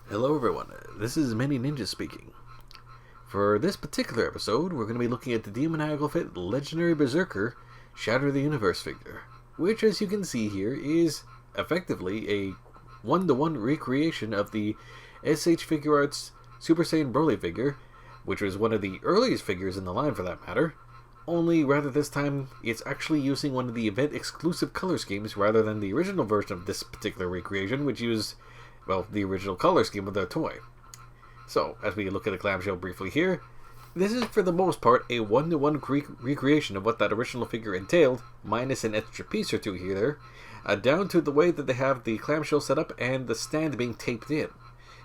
Hello everyone, this is Many Ninja speaking. For this particular episode, we're going to be looking at the Demoniacal Fit Legendary Berserker Shatter the Universe figure, which as you can see here is effectively a one-to-one recreation of the SH Figuarts Super Saiyan Broly figure, which was one of the earliest figures in the line for that matter, only rather this time it's actually using one of the event exclusive color schemes rather than the original version of this particular recreation, which used the original color scheme of the toy. So, as we look at the clamshell briefly here, this is for the most part a one-to-one recreation of what that original figure entailed, minus an extra piece or two here, down to the way that they have the clamshell set up and the stand being taped in.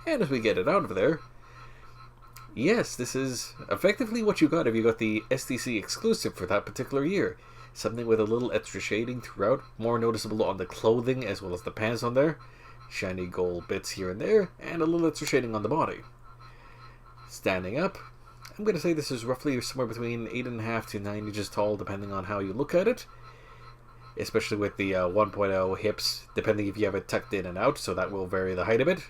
And as we get it out of there, yes, this is effectively what you got if you got the STC exclusive for that particular year. Something with a little extra shading throughout, more noticeable on the clothing as well as the pants on there. Shiny gold bits here and there, and a little extra shading on the body. Standing up, I'm going to say this is roughly somewhere between 8.5 to 9 inches tall, depending on how you look at it. Especially with the 1.0 hips, depending if you have it tucked in and out, so that will vary the height of it.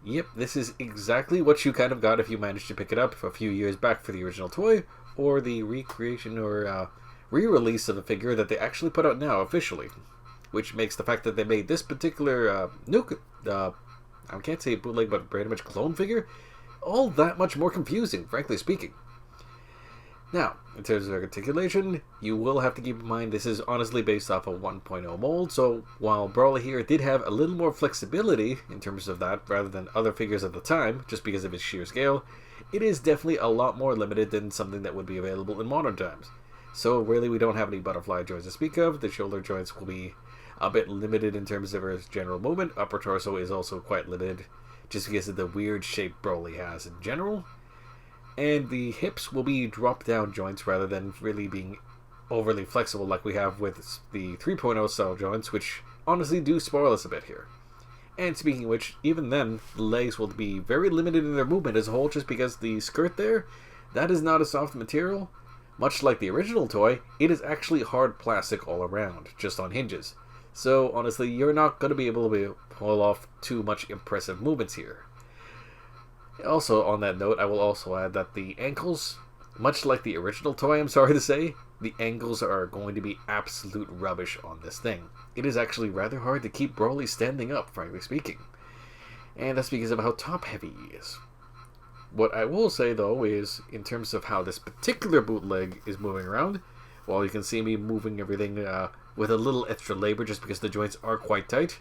Yep, this is exactly what you kind of got if you managed to pick it up a few years back for the original toy, or the recreation or re-release of a figure that they actually put out now officially. Which makes the fact that they made this particular I can't say bootleg, but pretty much clone figure, all that much more confusing, frankly speaking. Now, in terms of articulation, you will have to keep in mind this is honestly based off a 1.0 mold, so while Broly here did have a little more flexibility in terms of that rather than other figures at the time, just because of its sheer scale, it is definitely a lot more limited than something that would be available in modern times. So really we don't have any butterfly joints to speak of. The shoulder joints will be a bit limited in terms of its general movement. Upper torso is also quite limited just because of the weird shape Broly has in general. And the hips will be drop down joints rather than really being overly flexible like we have with the 3.0 style joints, which honestly do spoil us a bit here. And speaking of which, even then, the legs will be very limited in their movement as a whole just because the skirt there, that is not a soft material. Much like the original toy, it is actually hard plastic all around, just on hinges. So honestly, you're not going to be able to pull off too much impressive movements here. Also, on that note, I will also add that the ankles, much like the original toy, I'm sorry to say, the ankles are going to be absolute rubbish on this thing. It is actually rather hard to keep Broly standing up, frankly speaking. And that's because of how top heavy he is. What I will say though is, in terms of how this particular bootleg is moving around, while you can see me moving everything with a little extra labor just because the joints are quite tight,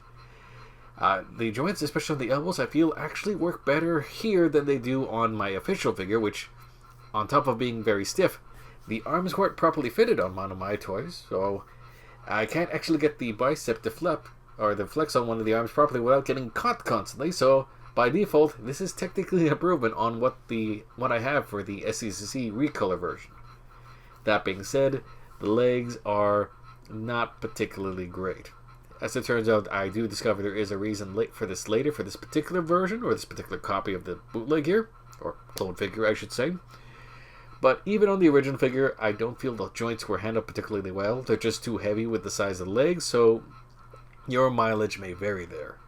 the joints, especially on the elbows, I feel actually work better here than they do on my official figure, which, on top of being very stiff, the arms weren't properly fitted on one of my toys, so I can't actually get the bicep to flip, or the flex on one of the arms properly without getting caught constantly, so by default, this is technically an improvement on what I have for the SCCC recolor version. That being said, the legs are not particularly great. As it turns out, I do discover there is a reason for this later for this particular version, or this particular copy of the bootleg here, or clone figure I should say. But even on the original figure, I don't feel the joints were handled particularly well. They're just too heavy with the size of the legs, so your mileage may vary there.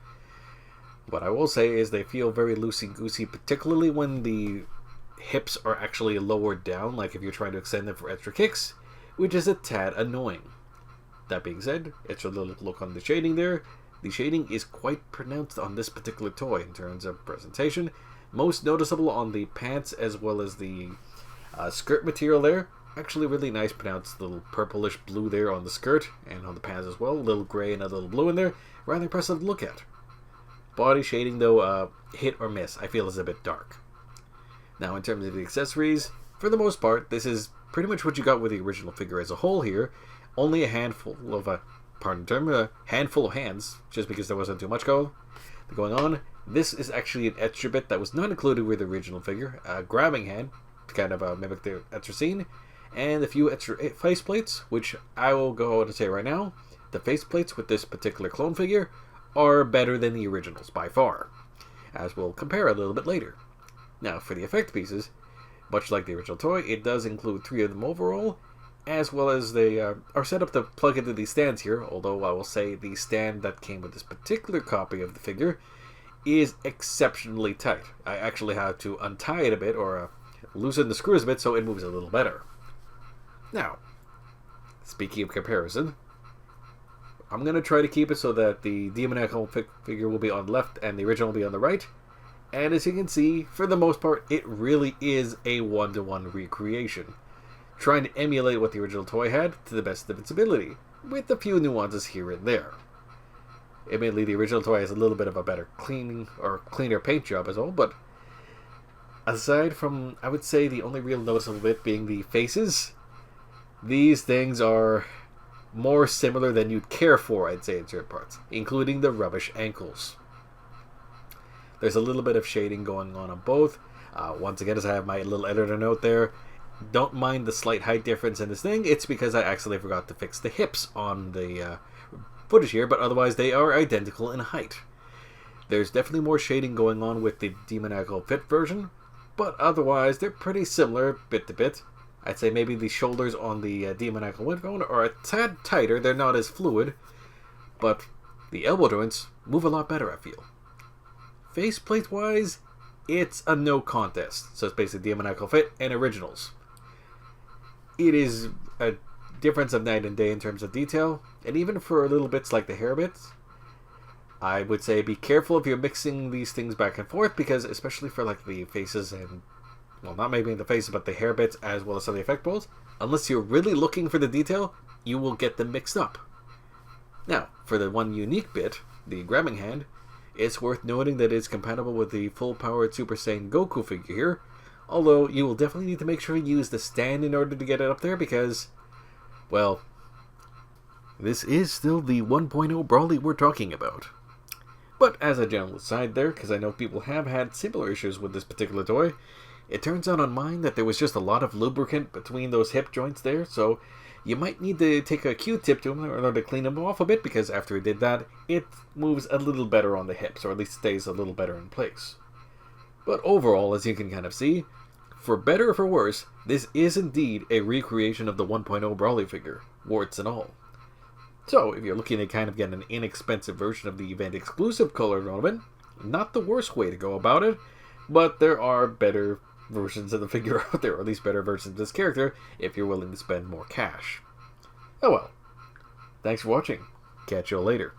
What I will say is they feel very loosey-goosey, particularly when the hips are actually lowered down, like if you're trying to extend them for extra kicks, which is a tad annoying. That being said, extra little look on the shading there. The shading is quite pronounced on this particular toy in terms of presentation. Most noticeable on the pants as well as the skirt material there. Actually really nice pronounced little purplish blue there on the skirt and on the pants as well. A little gray and a little blue in there. Rather impressive to look at. Body shading though, hit or miss, I feel is a bit dark. Now in terms of the accessories, for the most part, this is pretty much what you got with the original figure as a whole here. Only a handful of, a handful of hands, just because there wasn't too much going on. This is actually an extra bit that was not included with the original figure. A grabbing hand, to kind of mimic the extra scene, and a few extra face plates, which I will go ahead and say right now, the face plates with this particular clone figure are better than the originals by far, as we'll compare a little bit later. Now, for the effect pieces, much like the original toy, it does include 3 of them overall, as well as they are set up to plug into these stands here, although I will say the stand that came with this particular copy of the figure is exceptionally tight. I actually have to untie it a bit, or loosen the screws a bit so it moves a little better. Now, speaking of comparison, I'm going to try to keep it so that the Demoniacal Fit figure will be on the left and the original will be on the right. And as you can see, for the most part, it really is a one-to-one recreation, trying to emulate what the original toy had to the best of its ability, with a few nuances here and there. Admittedly, the original toy has a little bit of a better cleaner paint job as well, but aside from, I would say, the only real noticeable bit being the faces, these things are more similar than you'd care for, I'd say, in certain parts, including the rubbish ankles. There's a little bit of shading going on both. Once again, as I have my little editor note there, don't mind the slight height difference in this thing. It's because I accidentally forgot to fix the hips on the footage here, but otherwise they are identical in height. There's definitely more shading going on with the Demoniacal Fit version, but otherwise they're pretty similar bit to bit. I'd say maybe the shoulders on the Demoniacal Fit one are a tad tighter. They're not as fluid, but the elbow joints move a lot better, I feel. Faceplate wise, it's a no contest. So it's basically Demoniacal Fit and originals. It is a difference of night and day in terms of detail, and even for little bits like the hair bits, I would say be careful if you're mixing these things back and forth, because especially for like the faces and, well, not maybe the faces, but the hair bits as well as some of the effect balls, unless you're really looking for the detail, you will get them mixed up. Now, for the one unique bit, the grabbing hand, it's worth noting that it's compatible with the full-powered Super Saiyan Goku figure here, although you will definitely need to make sure you use the stand in order to get it up there because, well, this is still the 1.0 Broly we're talking about. But as a general aside there, because I know people have had similar issues with this particular toy, it turns out on mine that there was just a lot of lubricant between those hip joints there, so you might need to take a Q-tip to them in order to clean them off a bit, because after it did that, it moves a little better on the hips, or at least stays a little better in place. But overall, as you can kind of see, for better or for worse, this is indeed a recreation of the 1.0 Broly figure, warts and all. So, if you're looking to kind of get an inexpensive version of the event-exclusive colored element, not the worst way to go about it, but there are better versions of the figure out there, or at least better versions of this character, if you're willing to spend more cash. Oh well. Thanks for watching. Catch you all later.